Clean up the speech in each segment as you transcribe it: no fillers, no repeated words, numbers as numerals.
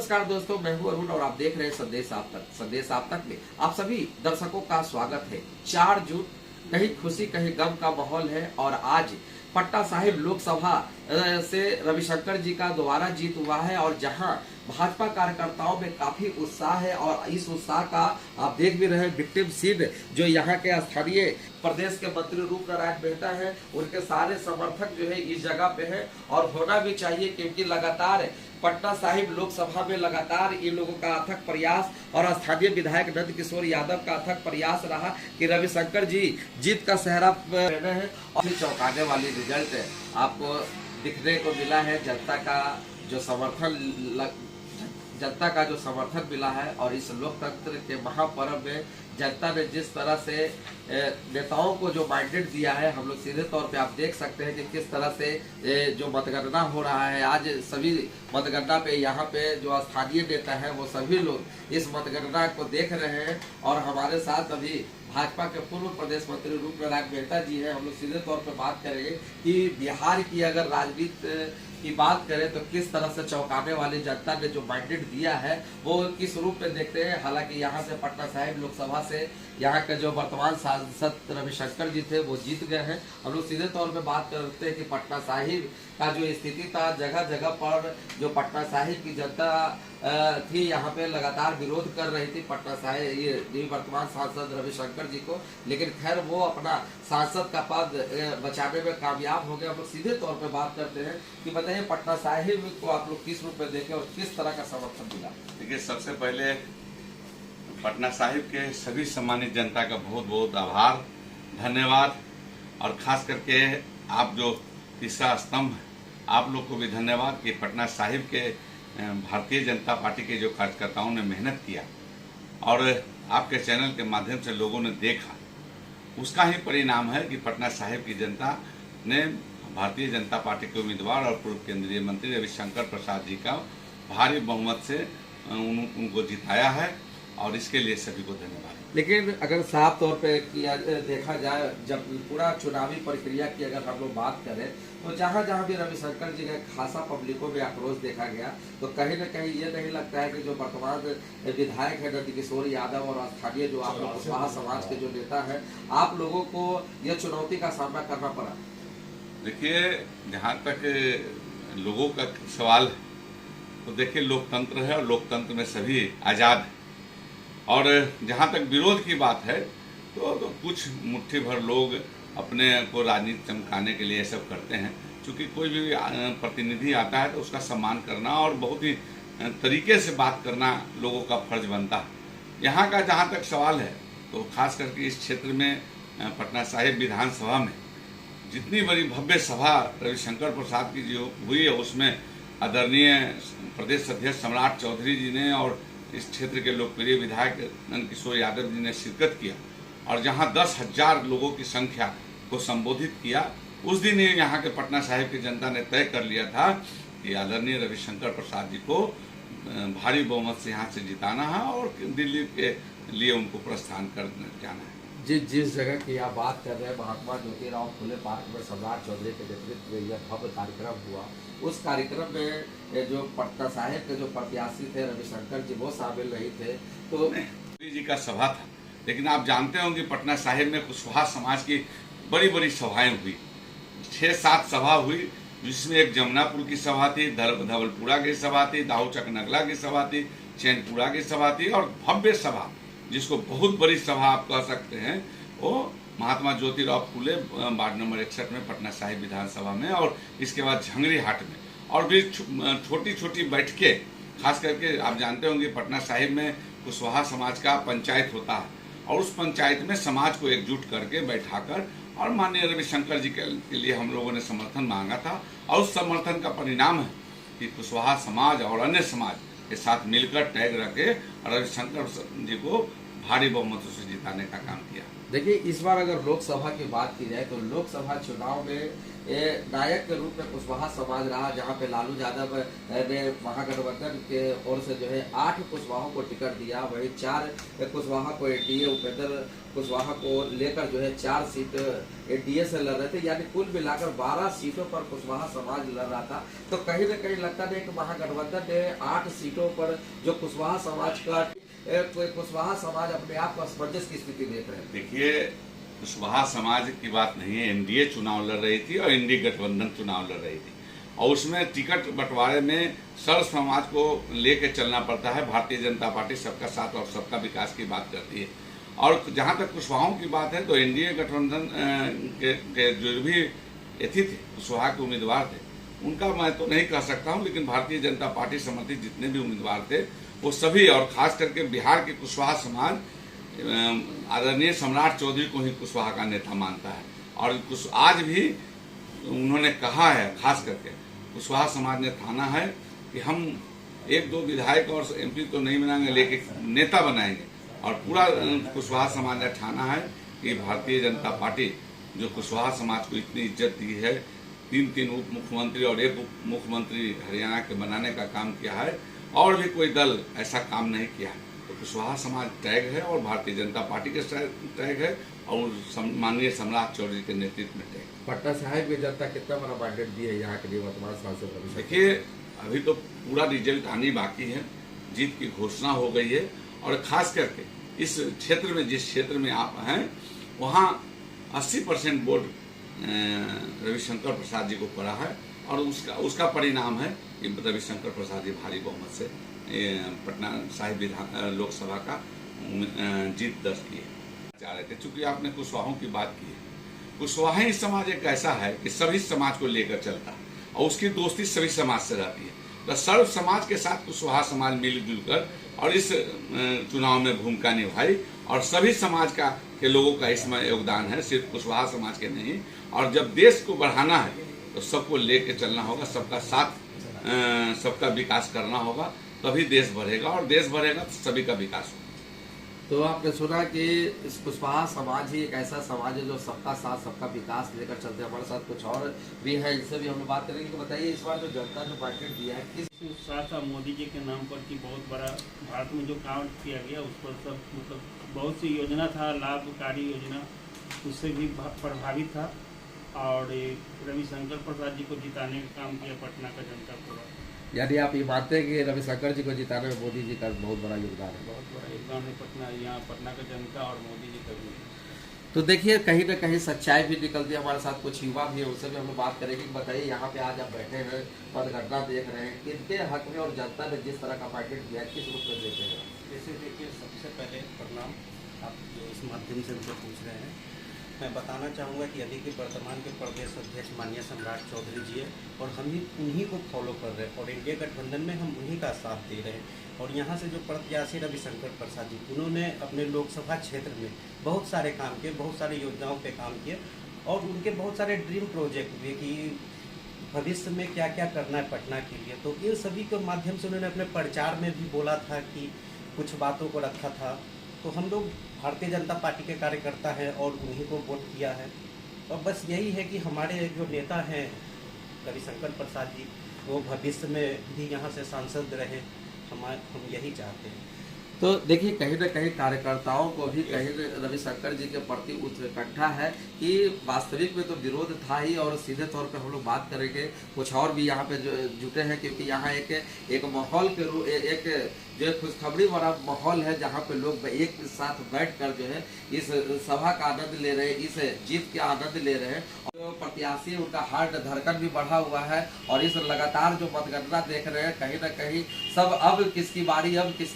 नमस्कार दोस्तों, मैं हूं अरुण और आप देख रहे हैं संदेश आप तक। संदेश आप तक में आप सभी दर्शकों का स्वागत है। 4 जून, कहीं खुशी कहीं गम का माहौल है और आज पटना साहिब लोकसभा से रविशंकर जी का दोबारा जीत हुआ है और जहां भाजपा कार्यकर्ताओं में काफी उत्साह है और इस उत्साह का आप देख भी रहे हैं। विक्टिम सीन जो यहाँ के स्थानीय प्रदेश के मंत्री रूप नारायण मेहता है, उनके सारे समर्थक जो है इस जगह पे है और होना भी चाहिए, क्योंकि लगातार पटना साहिब लोकसभा में लगातार इन लोगों का अथक प्रयास और स्थानीय विधायक नंद किशोर यादव का अथक प्रयास रहा कि रविशंकर जी जीत का सेहरा रहना है। और चौंकाने वाली रिजल्ट आपको दिखने को मिला है। जनता का जो समर्थन मिला है और इस लोकतंत्र के महापर्व में जनता ने जिस तरह से नेताओं को जो मैंडेट दिया है, हम लोग सीधे तौर पे आप देख सकते हैं कि किस तरह से जो मतगणना हो रहा है। आज सभी मतगणना पे यहाँ पे जो स्थानीय नेता है वो सभी लोग इस मतगणना को देख रहे हैं और हमारे साथ अभी भाजपा के पूर्व प्रदेश मंत्री रूप नारायण मेहता जी हैं। हम लोग सीधे तौर पे बात करेंगे कि बिहार की अगर राजनीति की बात करें तो किस तरह से चौंकाने वाली जनता ने जो मैंडेट दिया है वो किस रूप में देखते हैं। हालांकि यहाँ से पटना साहिब लोकसभा से यहाँ के जो वर्तमान सांसद रविशंकर जी थे वो जीत गए हैं। हम लोग सीधे तौर पे बात करते हैं कि पटना साहिब का जो स्थिति था, जगह जगह पर जो पटना साहिब की जनता थी यहाँ पे लगातार विरोध कर रही थी पटना साहिब ये वर्तमान सांसद रविशंकर जी को, लेकिन खैर वो अपना सांसद का पद बचाने में कामयाब हो गए। हम लोग सीधे तौर पे बात करते हैं कि बताइए पटना साहिब को आप लोग किस रूप में देखें और किस तरह का समर्थन मिला। देखिए, सबसे पहले पटना साहिब के सभी सम्मानित जनता का बहुत बहुत आभार, धन्यवाद। और खास करके आप जो तीसरा स्तंभ, आप लोग को भी धन्यवाद कि पटना साहिब के भारतीय जनता पार्टी के जो कार्यकर्ताओं ने मेहनत किया और आपके चैनल के माध्यम से लोगों ने देखा, उसका ही परिणाम है कि पटना साहिब की जनता ने भारतीय जनता पार्टी के उम्मीदवार और पूर्व केंद्रीय मंत्री रविशंकर प्रसाद जी का भारी बहुमत से उनको जिताया है और इसके लिए सभी को धन्यवाद। लेकिन अगर साफ तौर पे किया देखा जाए, जब पूरा चुनावी प्रक्रिया की अगर हम लोग बात करें तो जहां जहां भी रविशंकर जी का खासा पब्लिकों में आक्रोश देखा गया, तो कहीं न कहीं ये नहीं लगता है कि जो वर्तमान विधायक है नंद किशोर यादव और स्थानीय जो आप लोग कुशवाहा समाज के जो नेता है, आप लोगों को यह चुनौती का सामना करना पड़ा। देखिए, जहाँ तक लोगों का सवाल है तो देखिए, लोकतंत्र है और लोकतंत्र में सभी आज़ाद है। और जहाँ तक विरोध की बात है तो कुछ मुट्ठी भर लोग अपने को राजनीति चमकाने के लिए ये सब करते हैं। क्योंकि कोई भी प्रतिनिधि आता है तो उसका सम्मान करना और बहुत ही तरीके से बात करना लोगों का फर्ज बनता है। यहाँ का जहाँ तक सवाल है तो खास करके इस क्षेत्र में पटना साहिब विधानसभा में जितनी बड़ी भव्य सभा रविशंकर प्रसाद की जो हुई है, उसमें आदरणीय प्रदेश अध्यक्ष सम्राट चौधरी जी ने और इस क्षेत्र के लोकप्रिय विधायक नंद किशोर यादव जी ने शिरकत किया और जहां 10,000 लोगों की संख्या को संबोधित किया, उस दिन ही यहाँ के पटना साहिब की जनता ने तय कर लिया था कि आदरणीय रविशंकर प्रसाद जी को भारी बहुमत से यहाँ से जिताना है और दिल्ली के लिए उनको प्रस्थान कर जाना है। जिस जगह की आप बात कर रहे हैं, महात्मा ज्योतिराव फुले पार्क में सम्राट चौधरी के नेतृत्व में यह भव्य कार्यक्रम हुआ। उस कार्यक्रम में जो पटना साहिब के जो प्रत्याशी थे रविशंकर जी वो शामिल नहीं थे। तो जी का सभा था, लेकिन आप जानते होंगे पटना साहिब में कुशवाहा समाज की बड़ी बड़ी सभाएं हुई, 6-7 सभा हुई, जिसमें एक जमुनापुर की सभा थी, धवलपुरा की सभा थी, दाऊचक नगला की सभा थी, चैनपुरा की सभा थी और भव्य सभा जिसको बहुत बड़ी सभा आप कह सकते हैं वो महात्मा ज्योतिराव फुले वार्ड नंबर 61 में पटना साहिब विधानसभा में, और इसके बाद झंगरी हाट में, और भी छोटी छोटी बैठकें। खास करके आप जानते होंगे पटना साहिब में कुशवाहा समाज का पंचायत होता है और उस पंचायत में समाज को एकजुट करके बैठाकर और माननीय रविशंकर जी के लिए हम लोगों ने समर्थन मांगा था और उस समर्थन का परिणाम है कि कुशवाहा समाज और अन्य समाज के साथ मिलकर टैग रखे और रविशंकर जी को भारी बहुमतों से जिताने का काम किया। देखिए, इस बार अगर लोकसभा की बात की जाए तो लोकसभा चुनाव में नायक के रूप में कुशवाहा समाज रहा, जहाँ पे लालू यादव ने महागठबंधन के ओर से जो है 8 कुशवाहों को टिकट दिया, वही 4 कुशवाहा को एनडीए उपेंद्र कुशवाहा को लेकर जो है 4 सीट एनडीए से लड़ रहे थे, यानी कुल मिलाकर 12 सीटों पर कुशवाहा समाज लड़ रहा था। तो कहीं न कहीं लगता है कि महागठबंधन ने 8 सीटों पर जो कुशवाहा समाज का कुशवाहा समाज अपने आप को असमंजस की स्थिति देख रहे हैं। देखिए, कुशवाहा समाज की बात नहीं है, एनडीए चुनाव लड़ रही थी और एनडीए गठबंधन चुनाव लड़ रही थी, और उसमें टिकट बंटवारे में सर्व समाज को लेकर चलना पड़ता है। भारतीय जनता पार्टी सबका साथ और सबका विकास की बात करती है। और जहाँ तक कुशवाहों की बात है तो एनडीए गठबंधन के जो भी एथी थे, कुशवाहा के उम्मीदवार थे, उनका मैं तो नहीं कह सकता हूँ, लेकिन भारतीय जनता पार्टी समर्थित जितने भी उम्मीदवार थे वो सभी, और खास करके बिहार के कुशवाहा समाज आदरणीय सम्राट चौधरी को ही कुशवाहा का नेता मानता है। और आज भी उन्होंने कहा है, खास करके कुशवाहा समाज ने ठाना है कि हम 1-2 विधायक और एमपी तो नहीं बनाएंगे, लेकिन नेता बनाएंगे। और पूरा कुशवाहा समाज ने ठाना है कि भारतीय जनता पार्टी जो कुशवाहा समाज को इतनी इज्जत दी है, 3 उप मुख्यमंत्री और 1 उप मुख्यमंत्री हरियाणा के बनाने का काम किया है, और भी कोई दल ऐसा काम नहीं किया है। तो कुशवाहा समाज टैग है और भारतीय जनता पार्टी के टैग है, और माननीय सम्राट चौधरी के नेतृत्व में टैग। पटना साहिब में जनता कितना बड़ा मैंडेट दी है यहाँ के लिए वर्तमान सांसद? देखिए, अभी तो पूरा रिजल्ट आनी बाकी है, जीत की घोषणा हो गई है। और खास करके इस क्षेत्र में, जिस क्षेत्र में आप हैं, वहाँ 80% वोट रविशंकर प्रसाद जी को पड़ा है, और उसका परिणाम है कि रविशंकर प्रसाद जी भारी बहुमत से पटना साहिब लोकसभा का जीत दर्ज किए जा रहे थे। चूंकि आपने कुशवाहों की बात की है, कुशवाहा समाज एक ऐसा है कि सभी समाज को लेकर चलता है और उसकी दोस्ती सभी समाज से रहती है। तो सर्व समाज के साथ कुशवाहा समाज मिलजुल कर और इस चुनाव में भूमिका निभाई, और सभी समाज के लोगों का इसमें योगदान है, सिर्फ कुशवाहा समाज के नहीं। और जब देश को बढ़ाना है तो सबको लेके चलना होगा, सबका साथ, सबका विकास करना होगा, तभी देश बढ़ेगा, और देश बढ़ेगा तो सभी का विकास होगा। तो आपने सुना कि इस कुशवाहा समाज ही एक ऐसा समाज है जो सबका साथ सबका विकास लेकर चलते हैं। हमारे साथ कुछ और भी है, इनसे भी हम लोग बात करेंगे। तो बताइए, इस बार जो जनता ने मैंडेट दिया है, किस उत्साह था मोदी जी के नाम पर कि बहुत बड़ा भारत में जो काम किया गया उस पर सब, मतलब बहुत सी योजना था, लाभकारी योजना, उससे भी प्रभावित था। और रविशंकर प्रसाद जी को जिताने का काम किया पटना का जनता पूरा। यानी आप ये मानते हैं कि रविशंकर जी को जिताने में मोदी जी का बहुत बड़ा योगदान है? बहुत बड़ा योगदान है पटना का जनता और मोदी जी का भी। तो देखिए, कहीं ना कहीं सच्चाई भी निकलती है। हमारे साथ कुछ युवा भी है, उनसे भी हम लोग बात करेंगे। बताइए, यहाँ पे आज आप बैठे हैं, मतगणना देख रहे हैं, किनके हक में और जनता ने जिस तरह का मैंडेट दिया है, किस रूप में देते हैं? जैसे देखिए, सबसे पहले प्रणाम। आप जो इस माध्यम से मुझे पूछ रहे हैं, मैं बताना चाहूँगा कि अभी के वर्तमान के प्रदेश अध्यक्ष माननीय सम्राट चौधरी जी है, और हम ही उन्हीं को फॉलो कर रहे हैं, और एनडीए गठबंधन में हम उन्हीं का साथ दे रहे हैं। और यहाँ से जो प्रत्याशी रविशंकर प्रसाद जी, उन्होंने अपने लोकसभा क्षेत्र में बहुत सारे काम किए, बहुत सारी योजनाओं पे काम किए, और उनके बहुत सारे ड्रीम प्रोजेक्ट हुए कि भविष्य में क्या क्या करना है पटना के लिए। तो इन सभी के माध्यम से उन्होंने अपने प्रचार में भी बोला था कि कुछ बातों को रखा था। तो हम लोग भारतीय जनता पार्टी के कार्यकर्ता हैं और उन्हीं को वोट किया है। और बस यही है कि हमारे जो नेता हैं रविशंकर प्रसाद जी, वो भविष्य में भी यहाँ से सांसद रहे, हम यही चाहते हैं। तो देखिए, कहीं ना कहीं कार्यकर्ताओं को भी कहीं रविशंकर जी के प्रति उत्कंठा है कि वास्तविक में तो विरोध था ही, और सीधे तौर पे हम लोग बात करेंगे। कुछ और भी यहाँ पे जो जुटे हैं, क्योंकि यहाँ एक माहौल के रूप, एक जो खुशखबरी वाला माहौल है, जहाँ पे लोग एक साथ बैठकर जो है इस सभा का आनंद ले रहे हैं, इस जीत के आनंद ले रहे हैं। और प्रत्याशी, उनका हार्ट धड़कन भी बढ़ा हुआ है, और इस लगातार जो मतगणना देख रहे हैं, कहीं ना कहीं सब अब किसकी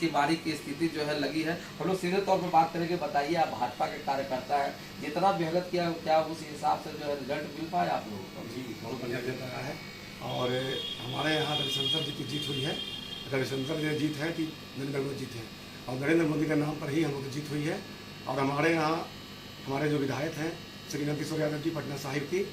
बारी की स्थिति जो है लगी है। हम लोग सीधे तौर पर बात करेंगे। बताइए, आप भाजपा के कार्यकर्ता है, जितना मेहनत किया, क्या उस हिसाब से जो है रिजल्ट मिल पाया आप लोगों को? जी, बहुत बढ़िया रिजल्ट आया है, और हमारे यहाँ रविशंकर जी की जीत हुई है। रविशंकर जी जीत है कि नरेंद्र मोदी जीत है, और नरेंद्र मोदी के नाम पर ही हम लोग की जीत हुई है। और हमारे यहाँ हमारे जो विधायक हैं श्री नंदकिशोर यादव जी पटना साहिब की,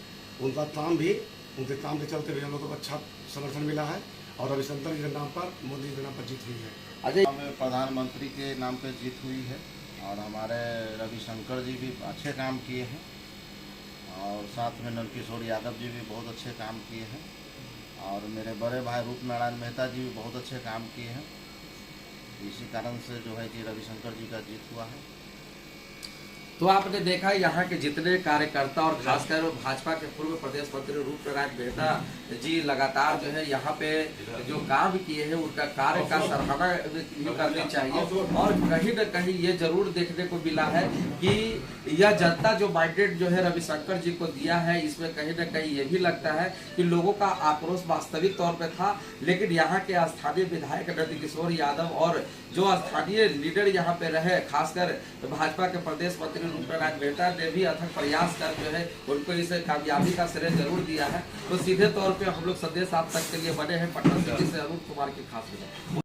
उनका काम के चलते भी हम लोग को अच्छा समर्थन मिला है, और रविशंकर जी के नाम पर, मोदी जी के नाम पर जीत हुई है। अजय, हमें प्रधानमंत्री के नाम पे जीत हुई है, और हमारे रविशंकर जी भी अच्छे काम किए हैं, और साथ में नंदकिशोर यादव जी भी बहुत अच्छे काम किए हैं और मेरे बड़े भाई रूप नारायण मेहता जी भी बहुत अच्छे काम किए हैं। इसी कारण से जो है कि रविशंकर जी का जीत हुआ है। तो आपने देखा यहाँ के जितने कार्यकर्ता और खासकर भाजपा के पूर्व प्रदेश मंत्री रूप नारायण मेहता जी लगातार जो है यहाँ पे जो काम किए हैं उनका कार्य का सराहना भी करनी चाहिए। और कहीं न कहीं ये जरूर देखने को मिला है कि यह जनता जो मैंडेट जो है रविशंकर जी को दिया है, इसमें कहीं न कहीं ये भी लगता है कि लोगों का आक्रोश वास्तविक तौर पर था। लेकिन यहाँ के स्थानीय विधायक नंदकिशोर यादव और जो स्थानीय लीडर यहाँ पे रहे, खासकर भाजपा के प्रदेश मंत्री रूप नारायण मेहता ने भी अथक प्रयास कर जो है उनको इस कामयाबी का श्रेय जरूर दिया है। तो सीधे तौर पे हम लोग संदेश आप तक के लिए बने हैं। पटना सिटी से अरुण कुमार की खास रिपोर्ट।